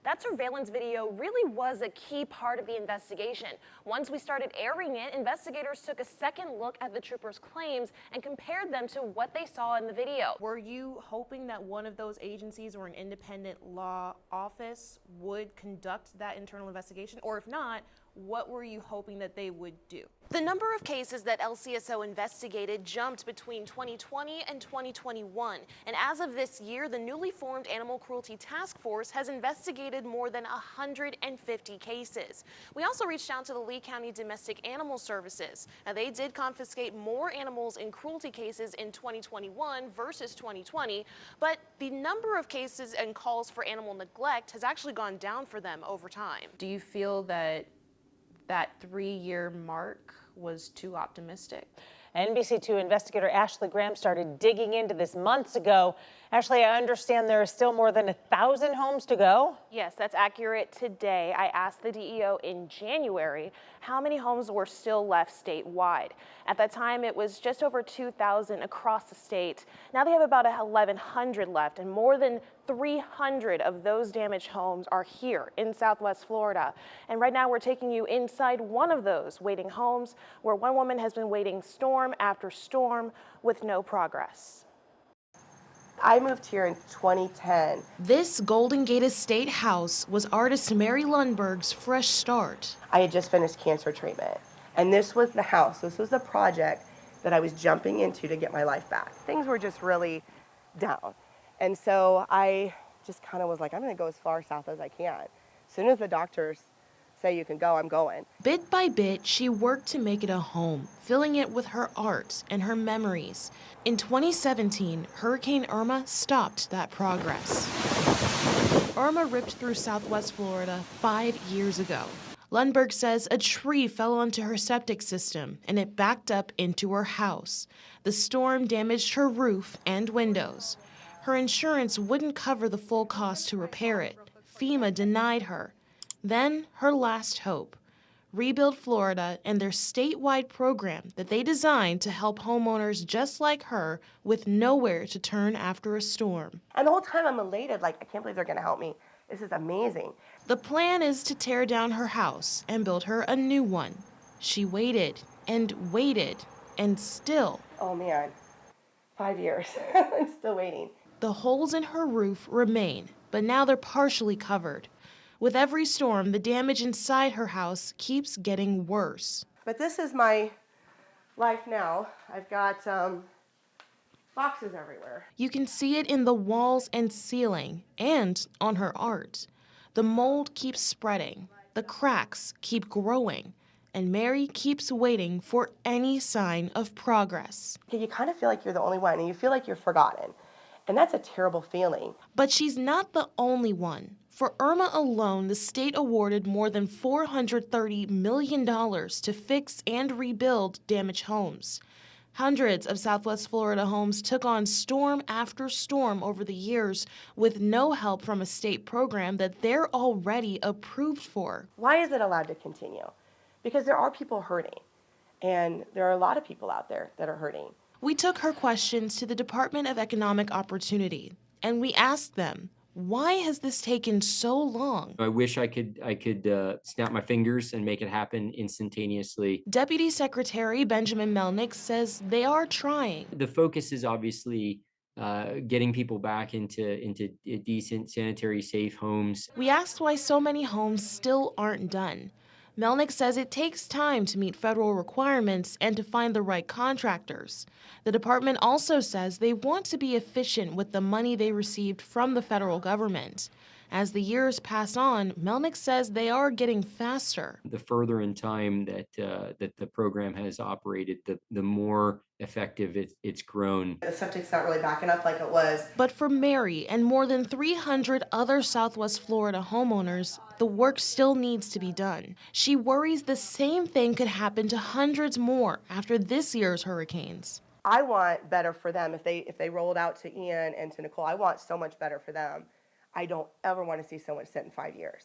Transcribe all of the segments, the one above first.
That surveillance video really was a key part of the investigation. Once we started airing it, investigators took a second look at the troopers' claims and compared them to what they saw in the video. Were you hoping that one of those agencies or an independent law office would conduct that internal investigation? Or if not, what were you hoping that they would do? The number of cases that LCSO investigated jumped between 2020 and 2021. And as of this year, the newly formed Animal Cruelty Task Force has investigated more than 150 cases. We also reached out to the Lee County Domestic Animal Services. Now, they did confiscate more animals in cruelty cases in 2021 versus 2020, but the number of cases and calls for animal neglect has actually gone down for them over time. Do you feel that 3-year mark was too optimistic? NBC2 investigator Ashley Graham started digging into this months ago. Ashley, I understand there are still more than 1,000 homes to go? Yes, that's accurate today. I asked the DEO in January how many homes were still left statewide. At that time, it was just over 2,000 across the state. Now they have about 1,100 left, and more than 300 of those damaged homes are here in Southwest Florida. And right now we're taking you inside one of those waiting homes where one woman has been waiting storm after storm with no progress. I moved here in 2010. This Golden Gate Estate house was artist Mary Lundberg's fresh start. I had just finished cancer treatment, and this was the house. This was the project that I was jumping into to get my life back. Things were just really down. And so I just kind of was like, I'm going to go as far south as I can. As soon as the doctors say you can go, I'm going. Bit by bit, she worked to make it a home, filling it with her art and her memories. In 2017, Hurricane Irma stopped that progress. Irma ripped through Southwest Florida 5 years ago. Lundberg says a tree fell onto her septic system and it backed up into her house. The storm damaged her roof and windows. Her insurance wouldn't cover the full cost to repair it. FEMA denied her. Then her last hope, Rebuild Florida and their statewide program that they designed to help homeowners just like her with nowhere to turn after a storm. And the whole time I'm elated, like, I can't believe they're going to help me. This is amazing. The plan is to tear down her house and build her a new one. She waited and still. Oh man, 5 years. I'm still waiting. The holes in her roof remain, but now they're partially covered. With every storm, the damage inside her house keeps getting worse. But this is my life now. I've got boxes everywhere. You can see it in the walls and ceiling and on her art. The mold keeps spreading, the cracks keep growing, and Mary keeps waiting for any sign of progress. You kind of feel like you're the only one, and you feel like you're forgotten. And that's a terrible feeling. But she's not the only one. For Irma alone, the state awarded more than $430 million to fix and rebuild damaged homes. Hundreds of Southwest Florida homes took on storm after storm over the years with no help from a state program that they're already approved for. Why is it allowed to continue? Because there are people hurting, and there are a lot of people out there that are hurting. We took her questions to the Department of Economic Opportunity, and we asked them, why has this taken so long? I wish I could snap my fingers and make it happen instantaneously. Deputy Secretary Benjamin Melnick says they are trying. The focus is obviously getting people back into decent, sanitary, safe homes. We asked why so many homes still aren't done. Melnick says it takes time to meet federal requirements and to find the right contractors. The department also says they want to be efficient with the money they received from the federal government. As the years pass on, Melnick says they are getting faster. The further in time that the program has operated, the more effective it's grown. The septic's not really backing up like it was. But for Mary and more than 300 other Southwest Florida homeowners, the work still needs to be done. She worries the same thing could happen to hundreds more after this year's hurricanes. I want better for them. If they rolled out to Ian and to Nicole, I want so much better for them. I don't ever want to see someone sit in 5 years.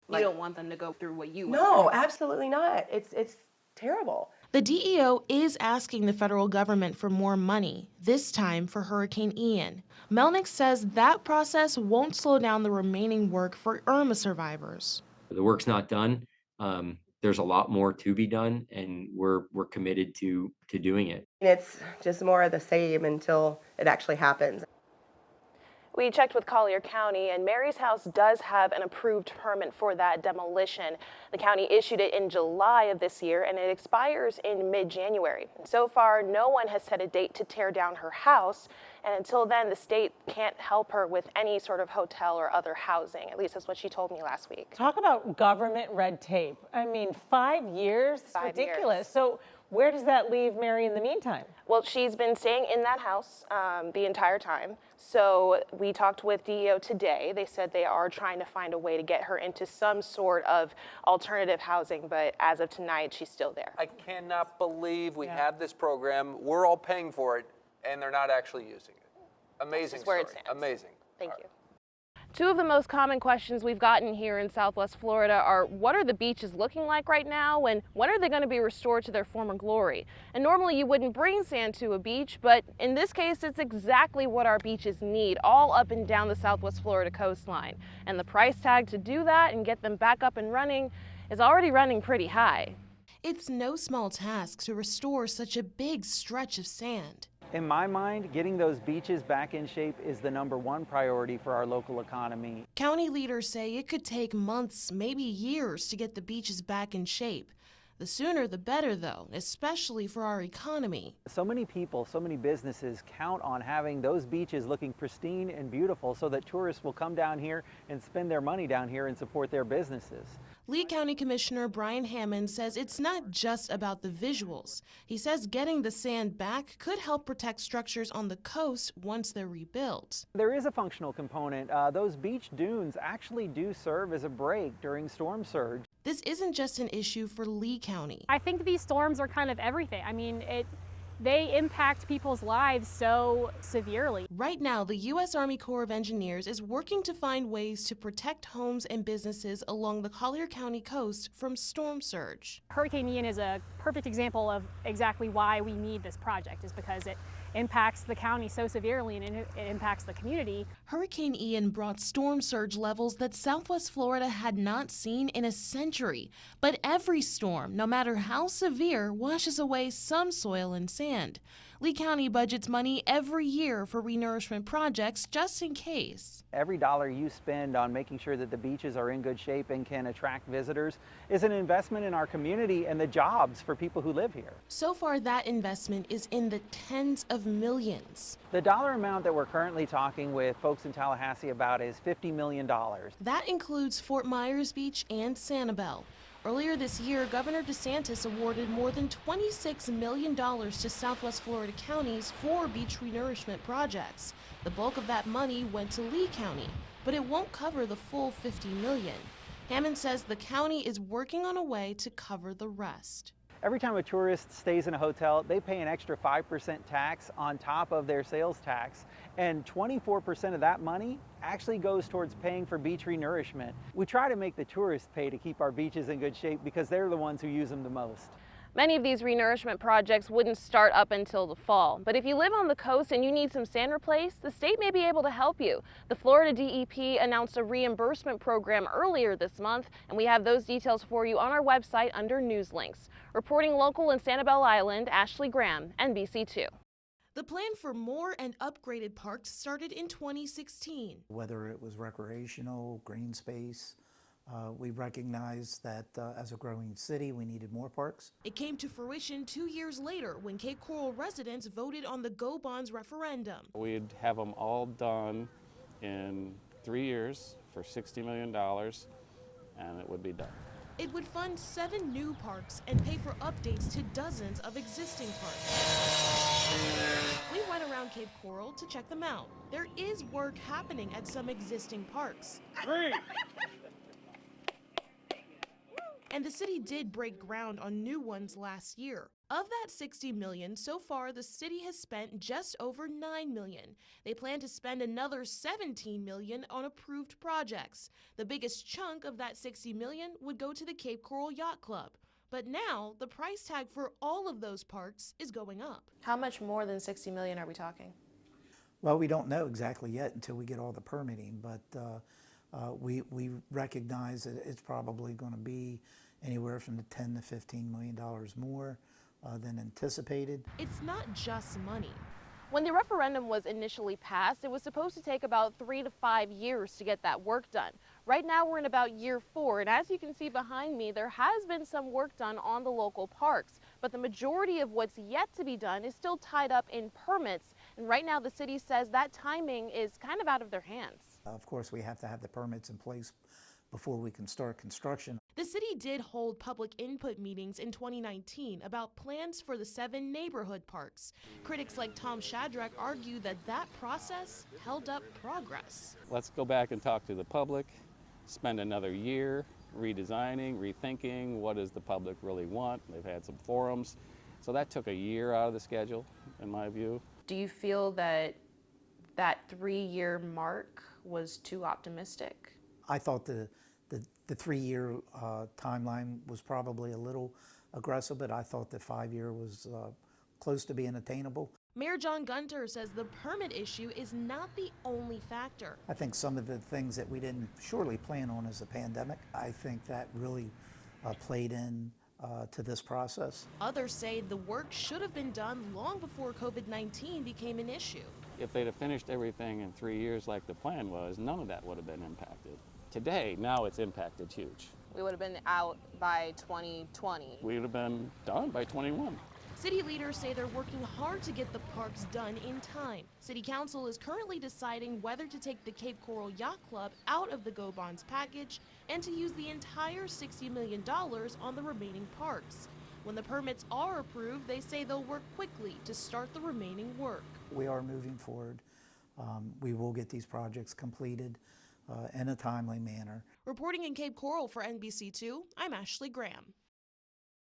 You don't want them to go through what you went No, through. absolutely not. It's terrible. The DEO is asking the federal government for more money, this time for Hurricane Ian. Melnick says that process won't slow down the remaining work for Irma survivors. The work's not done. There's a lot more to be done, and we're committed to doing it. It's just more of the same until it actually happens. We checked with Collier County, and Mary's house does have an approved permit for that demolition. The county issued it in July of this year, and it expires in mid-January. So far, no one has set a date to tear down her house, and until then, the state can't help her with any sort of hotel or other housing. At least that's what she told me last week. Talk about government red tape. I mean, 5 years? It's 5 ridiculous. years. So where does that leave Mary in the meantime? Well, she's been staying in that house the entire time. So we talked with DEO today. They said they are trying to find a way to get her into some sort of alternative housing, but as of tonight, she's still there. I cannot believe we have this program. We're all paying for it, and they're not actually using it. Amazing where story. it stands. Amazing. Thank you. Two of the most common questions we've gotten here in Southwest Florida are, what are the beaches looking like right now, and when are they going to be restored to their former glory? And normally you wouldn't bring sand to a beach, but in this case it's exactly what our beaches need, all up and down the Southwest Florida coastline. And the price tag to do that and get them back up and running is already running pretty high. It's no small task to restore such a big stretch of sand. In my mind, getting those beaches back in shape is the #1 priority for our local economy. County leaders say it could take months, maybe years, to get the beaches back in shape. The sooner the better, though, especially for our economy. So many people, so many businesses count on having those beaches looking pristine and beautiful so that tourists will come down here and spend their money down here and support their businesses. Lee County Commissioner Brian Hammond says it's not just about the visuals. He says getting the sand back could help protect structures on the coast once they're rebuilt. There is a functional component. Those beach dunes actually do serve as a break during storm surge. This isn't just an issue for Lee County. I think these storms are kind of everything. I mean, they impact people's lives so severely. Right now, the U.S. Army Corps of Engineers is working to find ways to protect homes and businesses along the Collier County coast from storm surge. Hurricane Ian is a perfect example of exactly why we need this project, is because it impacts the county so severely and it impacts the community. Hurricane Ian brought storm surge levels that Southwest Florida had not seen in a century. But every storm, no matter how severe, washes away some soil and sand. Lee County budgets money every year for renourishment projects just in case. Every dollar you spend on making sure that the beaches are in good shape and can attract visitors is an investment in our community and the jobs for people who live here. So far, that investment is in the tens of millions. The dollar amount that we're currently talking with folks in Tallahassee about is $50 million. That includes Fort Myers Beach and Sanibel. Earlier this year, Governor DeSantis awarded more than $26 million to Southwest Florida counties for beach renourishment projects. The bulk of that money went to Lee County, but it won't cover the full $50 million. Hammond says the county is working on a way to cover the rest. Every time a tourist stays in a hotel, they pay an extra 5% tax on top of their sales tax, and 24% of that money actually goes towards paying for beach renourishment. We try to make the tourists pay to keep our beaches in good shape because they're the ones who use them the most. Many of these renourishment projects wouldn't start up until the fall, but if you live on the coast and you need some sand replaced, the state may be able to help you. The Florida DEP announced a reimbursement program earlier this month, and we have those details for you on our website under news links. Reporting local in Sanibel Island, Ashley Graham, NBC2. The plan for more and upgraded parks started in 2016. Whether it was recreational, green space, we recognized that as a growing city, we needed more parks. It came to fruition 2 years later when Cape Coral residents voted on the Go Bonds referendum. We'd have them all done in 3 years for $60 million, and it would be done. It would fund 7 new parks and pay for updates to dozens of existing parks. We went around Cape Coral to check them out. There is work happening at some existing parks. And the city did break ground on new ones last year. Of that $60 million, so far the city has spent just over $9 million. They plan to spend another $17 million on approved projects. The biggest chunk of that $60 million would go to the Cape Coral Yacht Club. But now the price tag for all of those parks is going up. How much more than 60 million are we talking? Well, we don't know exactly yet until we get all the permitting, but we recognize that it's probably going to be anywhere from the $10 to $15 million more than anticipated. It's not just money. When the referendum was initially passed, it was supposed to take about 3 to 5 years to get that work done. Right now we're in about year 4, and as you can see behind me, there has been some work done on the local parks, but the majority of what's yet to be done is still tied up in permits, and right now the city says that timing is kind of out of their hands. Of course, we have to have the permits in place before we can start construction. The city did hold public input meetings in 2019 about plans for the 7 neighborhood parks. Critics like Tom Shadrack argue that that process held up progress. Let's go back and talk to the public, spend another year redesigning, rethinking what does the public really want. They've had some forums. So that took a year out of the schedule, in my view. Do you feel that that 3-year mark was too optimistic? I thought the 3-year timeline was probably a little aggressive, but I thought the 5-year was close to being attainable. Mayor John Gunter says the permit issue is not the only factor. I think some of the things that we didn't surely plan on as a pandemic, I think that really played in to this process. Others say the work should have been done long before COVID-19 became an issue. If they'd have finished everything in 3 years like the plan was, none of that would have been impacted. Today, now it's impacted huge. We would have been out by 2020. We would have been done by 21. City leaders say they're working hard to get the parks done in time. City Council is currently deciding whether to take the Cape Coral Yacht Club out of the Go Bonds package and to use the entire $60 million on the remaining parks. When the permits are approved, they say they'll work quickly to start the remaining work. We are moving forward. We will get these projects completed in a timely manner. Reporting in Cape Coral for NBC2, I'm Ashley Graham.